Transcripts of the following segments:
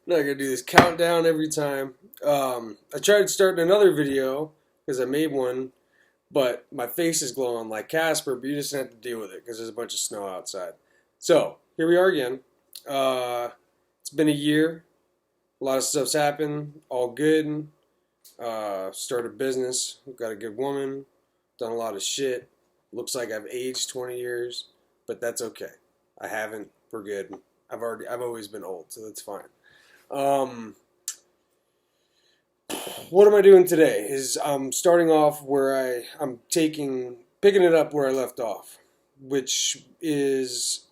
Not gonna do this countdown every time. I tried starting another video because I made one, but my face is glowing like Casper. But you just have to deal with it because there's a bunch of snow outside. So here we are again. It's been a year. A lot of stuff's happened. All good. Started a business. Got a good woman. Done a lot of shit. Looks like I've aged 20 years, but that's okay. I haven't. We're good. I've always been old, so that's fine. Um, what am I doing today? Is I'm starting off where I'm picking it up where I left off, which is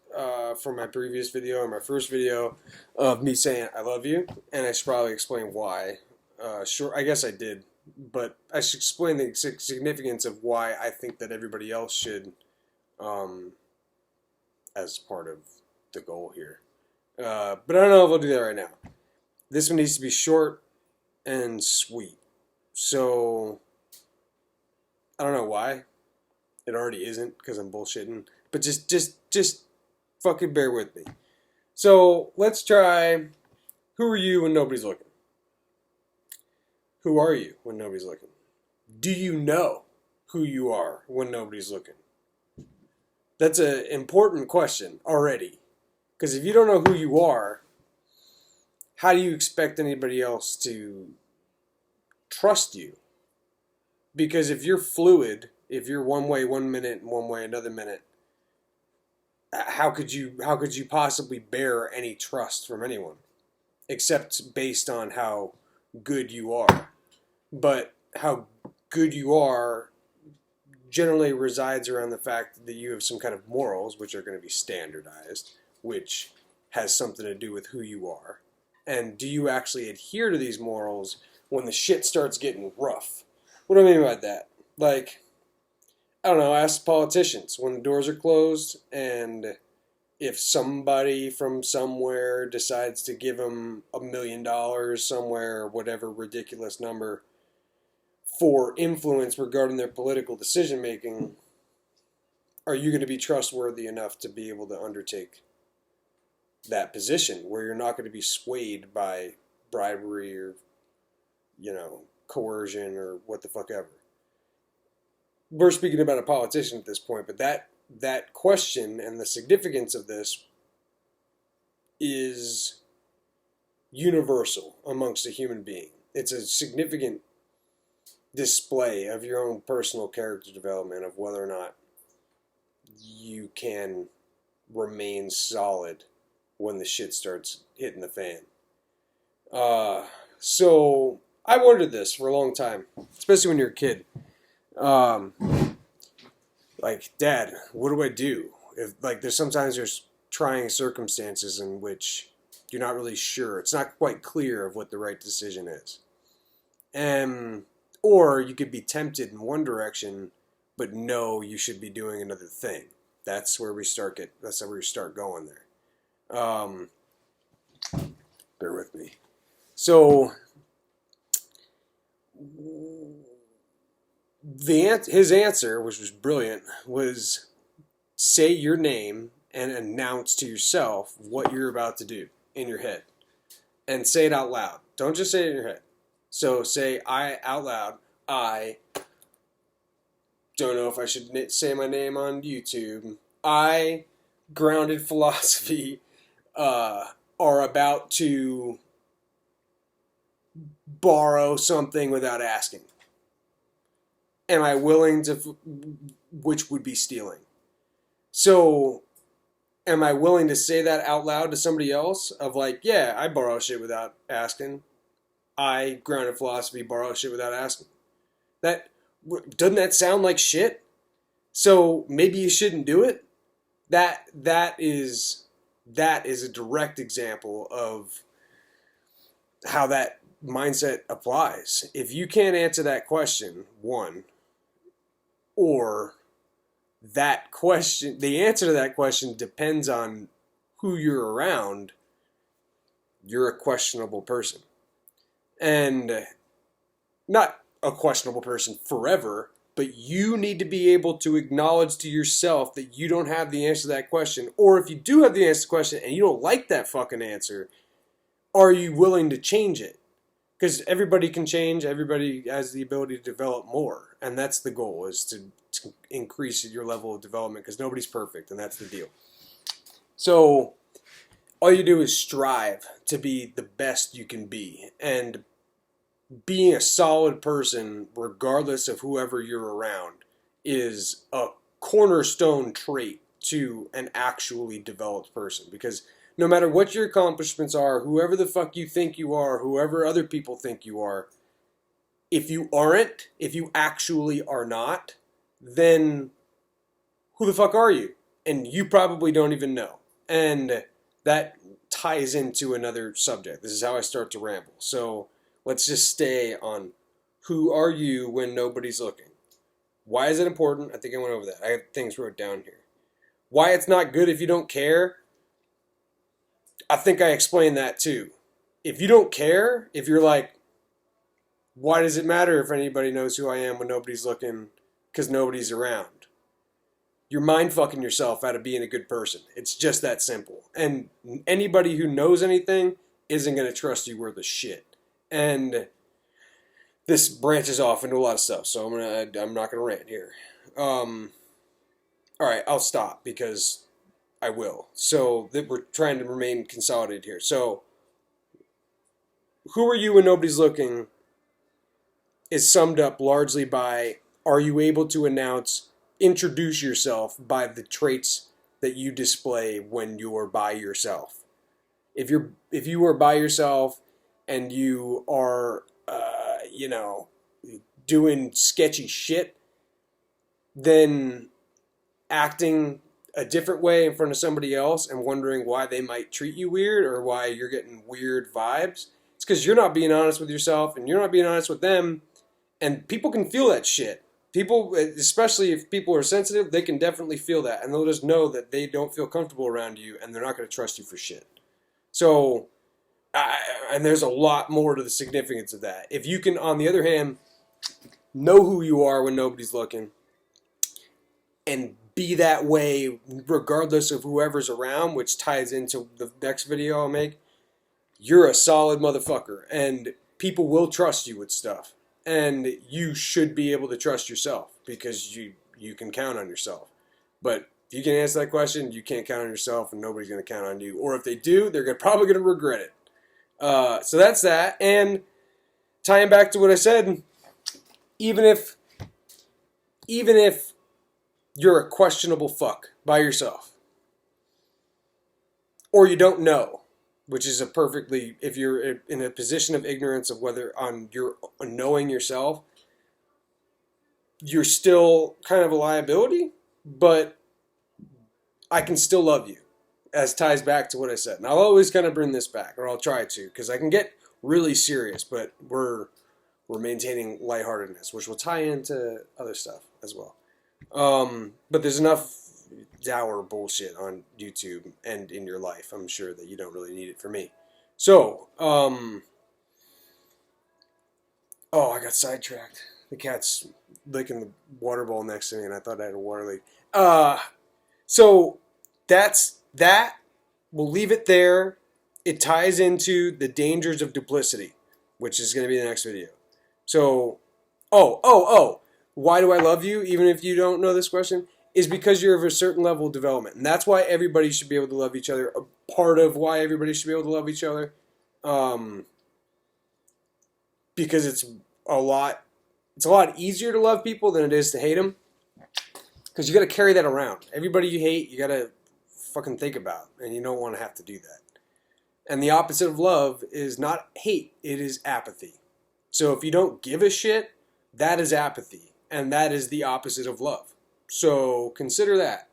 from my previous video or my first video of me saying I love you, and I should probably explain why. Sure, I guess I did, but I should explain the significance of why I think that everybody else should, um, as part of the goal here. But I don't know if I'll do that right now. This one needs to be short and sweet. So, I don't know why. It already isn't because I'm bullshitting. But just fucking bear with me. So, let's try, who are you when nobody's looking? Who are you when nobody's looking? Do you know who you are when nobody's looking? That's an important question already. Because if you don't know who you are, how do you expect anybody else to trust you? Because if you're fluid, if you're one way one minute and one way another minute, how could you possibly bear any trust from anyone except based on how good you are? But how good you are generally resides around the fact that you have some kind of morals, which are going to be standardized, which has something to do with who you are. And do you actually adhere to these morals when the shit starts getting rough? What do I mean by that? Like, I don't know, ask politicians when the doors are closed and if somebody from somewhere decides to give them $1 million somewhere, or whatever ridiculous number, for influence regarding their political decision making, are you going to be trustworthy enough to be able to undertake that position where you're not going to be swayed by bribery or, coercion or what the fuck ever? We're speaking about a politician at this point, but that question and the significance of this is universal amongst a human being. It's a significant display of your own personal character development of whether or not you can remain solid when the shit starts hitting the fan. So I wondered this for a long time, especially when you're a kid. Like, Dad, what do I do? If there's trying circumstances in which you're not really sure. It's not quite clear of what the right decision is. Or you could be tempted in one direction, but know you should be doing another thing. That's where we start going there. Bear with me. So, his answer, which was brilliant, was say your name and announce to yourself what you're about to do in your head. And say it out loud. Don't just say it in your head. So say out loud, I don't know if I should say my name on YouTube. I, Grounded Philosophy, are about to borrow something without asking. Am I willing to, which would be stealing. So, am I willing to say that out loud to somebody else? Of like, yeah, I borrow shit without asking. I, Grounded Philosophy, borrow shit without asking. Doesn't that sound like shit? So, maybe you shouldn't do it? That is a direct example of how that mindset applies. If you can't answer that question, one, or that question, the answer to that question depends on who you're around, you're a questionable person. And not a questionable person forever, but you need to be able to acknowledge to yourself that you don't have the answer to that question. Or if you do have the answer to the question and you don't like that fucking answer, are you willing to change it? Because everybody can change. Everybody has the ability to develop more. And that's the goal, is to increase your level of development, because nobody's perfect, and that's the deal. So all you do is strive to be the best you can be. And being a solid person, regardless of whoever you're around, is a cornerstone trait to an actually developed person. Because no matter what your accomplishments are, whoever the fuck you think you are, whoever other people think you are, if you aren't, if you actually are not, then who the fuck are you? And you probably don't even know. And that ties into another subject. This is how I start to ramble. So let's just stay on who are you when nobody's looking. Why is it important? I think I went over that. I have things wrote down here. Why it's not good if you don't care. I think I explained that too. If you don't care, if you're like, why does it matter if anybody knows who I am when nobody's looking? Because nobody's around. You're mind fucking yourself out of being a good person. It's just that simple. And anybody who knows anything isn't going to trust you worth a shit. And this branches off into a lot of stuff, so I'm not going to rant here. All right, I'll stop because I will. So we're trying to remain consolidated here. So who are you when nobody's looking is summed up largely by, are you able to introduce yourself by the traits that you display when you are by yourself. If you are by yourself and you are doing sketchy shit, then acting a different way in front of somebody else and wondering why they might treat you weird or why you're getting weird vibes, it's because you're not being honest with yourself and you're not being honest with them. And people can feel that shit. People, especially if people are sensitive, they can definitely feel that. And they'll just know that they don't feel comfortable around you and they're not going to trust you for shit. So, and there's a lot more to the significance of that. If you can, on the other hand, know who you are when nobody's looking and be that way regardless of whoever's around, which ties into the next video I'll make, you're a solid motherfucker and people will trust you with stuff. And you should be able to trust yourself because you can count on yourself. But if you can answer that question, you can't count on yourself and nobody's going to count on you. Or if they do, they're probably going to regret it. So that's that. And tying back to what I said, even if you're a questionable fuck by yourself, or you don't know, which is if you're in a position of ignorance of whether on knowing yourself, you're still kind of a liability, but I can still love you, as ties back to what I said. And I'll always kind of bring this back, or I'll try to, because I can get really serious, but we're maintaining lightheartedness, which will tie into other stuff as well. But there's enough dour bullshit on YouTube and in your life. I'm sure that you don't really need it for me. So, I got sidetracked. The cat's licking the water bowl next to me, and I thought I had a water leak. So that's that. We'll leave it there. It ties into the dangers of duplicity, which is going to be the next video. So, why do I love you, even if you don't know this question? Is because you're of a certain level of development. And that's why everybody should be able to love each other. A part of why everybody should be able to love each other. Because it's a lot easier to love people than it is to hate them. Because you got to carry that around. Everybody you hate, you got to fucking think about. And you don't want to have to do that. And the opposite of love is not hate. It is apathy. So if you don't give a shit, that is apathy. And that is the opposite of love. So consider that.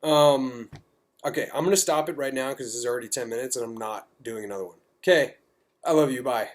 Okay, I'm going to stop it right now because this is already 10 minutes and I'm not doing another one. Okay, I love you. Bye.